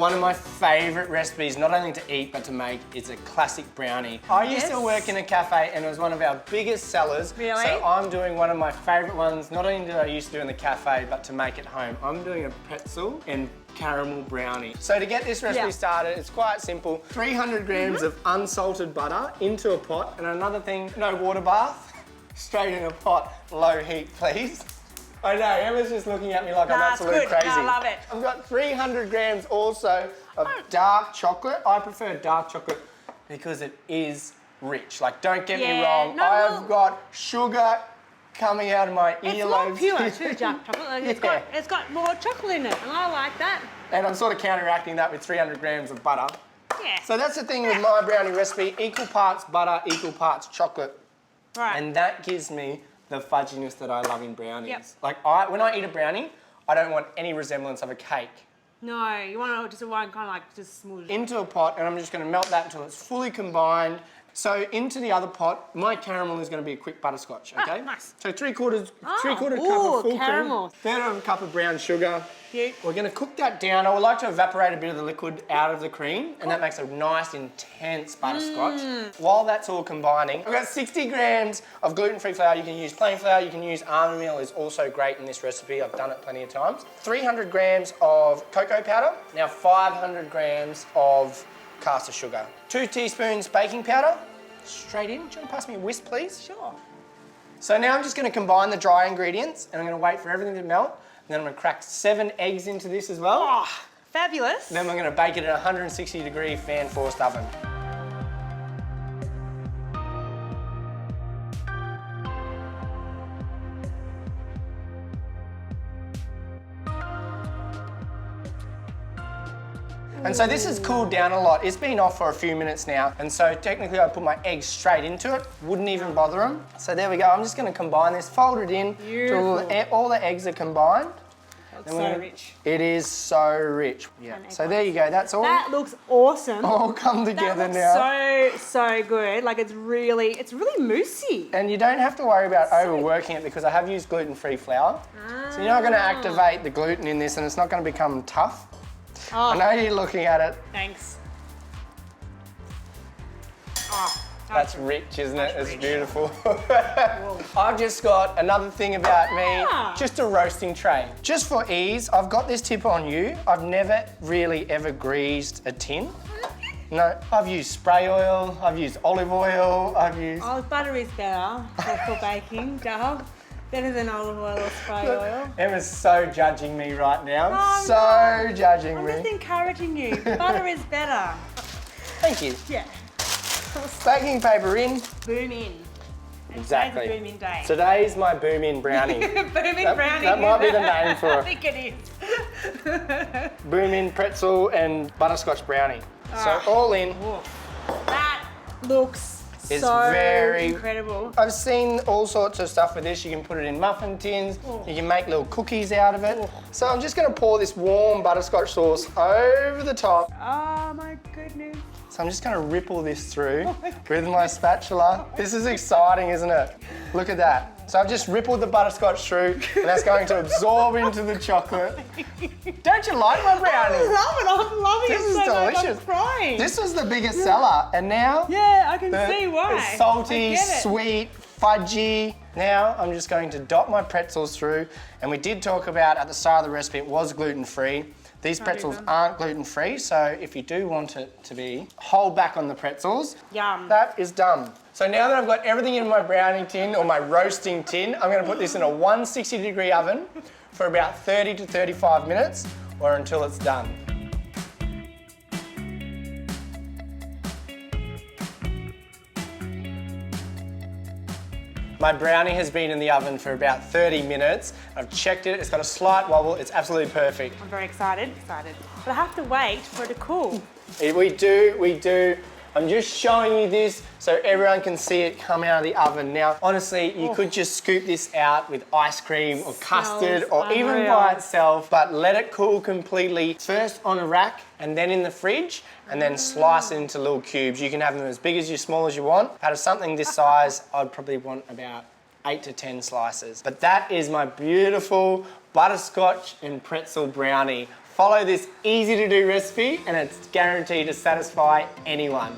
one of my favourite recipes, not only to eat but to make. It's a classic brownie. I used to work in a cafe and it was one of our biggest sellers. Really? So I'm doing one of my favourite ones, not only did I used to do in the cafe but to make at home. I'm doing a pretzel and caramel brownie. So to get this recipe started, it's quite simple. 300 grams of unsalted butter into a pot, and another thing, no water bath, straight in a pot, low heat please. I know, Emma's just looking at me like I'm absolutely crazy. No, I love it. I've got 300 grams also of dark chocolate. I prefer dark chocolate because it is rich. Like, don't get me wrong, I've got sugar coming out of my earlobes. It's more pure too, dark chocolate. Like it's got more chocolate in it, and I like that. And I'm sort of counteracting that with 300 grams of butter. Yeah. So that's the thing with my brownie recipe, equal parts butter, equal parts chocolate. Right. And that gives me the fudginess that I love in brownies. Yep. Like, when I eat a brownie, I don't want any resemblance of a cake. No, you want just one kind of like just smooth. Into a pot, and I'm just going to melt that until it's fully combined. So into the other pot, my caramel is going to be a quick butterscotch, okay? Nice. So three-quarter cup of full caramel. cream, third of a cup of brown sugar. Cute. We're going to cook that down. I would like to evaporate a bit of the liquid out of the cream, and that makes a nice, intense butterscotch. While that's all combining, I've got 60 grams of gluten-free flour. You can use plain flour, you can use almond meal, is also great in this recipe. I've done it plenty of times. 300 grams of cocoa powder. Now 500 grams of caster sugar. 2 teaspoons baking powder. Straight in. Do you want to pass me a whisk, please? Sure. So now I'm just going to combine the dry ingredients, and I'm going to wait for everything to melt. And then I'm going to crack 7 eggs into this as well. Oh, fabulous. Then we're going to bake it in a 160-degree fan-forced oven. And so this has cooled down a lot. It's been off for a few minutes now. And so technically I put my eggs straight into it. Wouldn't even bother them. So there we go. I'm just going to combine this, fold it in. Beautiful. Till all the eggs are combined. That's so rich. It is so rich. Yeah. So there you go. That's all. That looks awesome. All come together that looks now. so good. Like it's really moussey. And you don't have to worry about overworking it because I have used gluten-free flour. So you're not going to activate the gluten in this and it's not going to become tough. Oh. I know you're looking at it. Thanks. Oh, that's rich, isn't it? It's beautiful. I've just got another thing about me, just a roasting tray. Just for ease, I've got this tip on you. I've never really ever greased a tin. No, I've used spray oil, I've used olive oil, I've used... Oh, butter is better for baking, Dove. Better than olive oil or spray oil. Emma's so judging me right now. Oh, no. Judging I'm me. just encouraging you. Butter is better. Thank you. Yeah. Baking paper in. Boom in. And Exactly. Today's a boom in day. Today's my boom in brownie. Boom in brownie. That might be the name for I it. think it is. Boom in pretzel and butterscotch brownie. So all in. That looks It's so very incredible. I've seen all sorts of stuff with this. You can put it in muffin tins. You can make little cookies out of it. So I'm just going to pour this warm butterscotch sauce over the top. Oh my goodness. So I'm just going to ripple this through with my spatula. This is exciting, isn't it? Look at that. So I've just rippled the butterscotch through and that's going to absorb into the chocolate. Don't you like my brownie? I love it. I'm loving This it is so delicious. much. I'm crying. This was the biggest seller and now I can see why. it's salty, I get it. sweet, fudgy. Now I'm just going to dot my pretzels through, and we did talk about at the start of the recipe it was gluten-free. These pretzels aren't gluten-free, so if you do want it to be, hold back on the pretzels. Yum. That is done. So now that I've got everything in my brownie tin or my roasting tin, I'm going to put this in a 160-degree oven for about 30 to 35 minutes or until it's done. My brownie has been in the oven for about 30 minutes. I've checked it, it's got a slight wobble, it's absolutely perfect. I'm very excited. But I have to wait for it to cool. We do. I'm just showing you this so everyone can see it come out of the oven. Now, honestly, you could just scoop this out with ice cream or custard or even by itself, but let it cool completely. First on a rack and then in the fridge and then slice it into little cubes. You can have them as big as you, small as you want. Out of something this size, I'd probably want about 8 to 10 slices. But that is my beautiful butterscotch and pretzel brownie. Follow this easy to do recipe and it's guaranteed to satisfy anyone.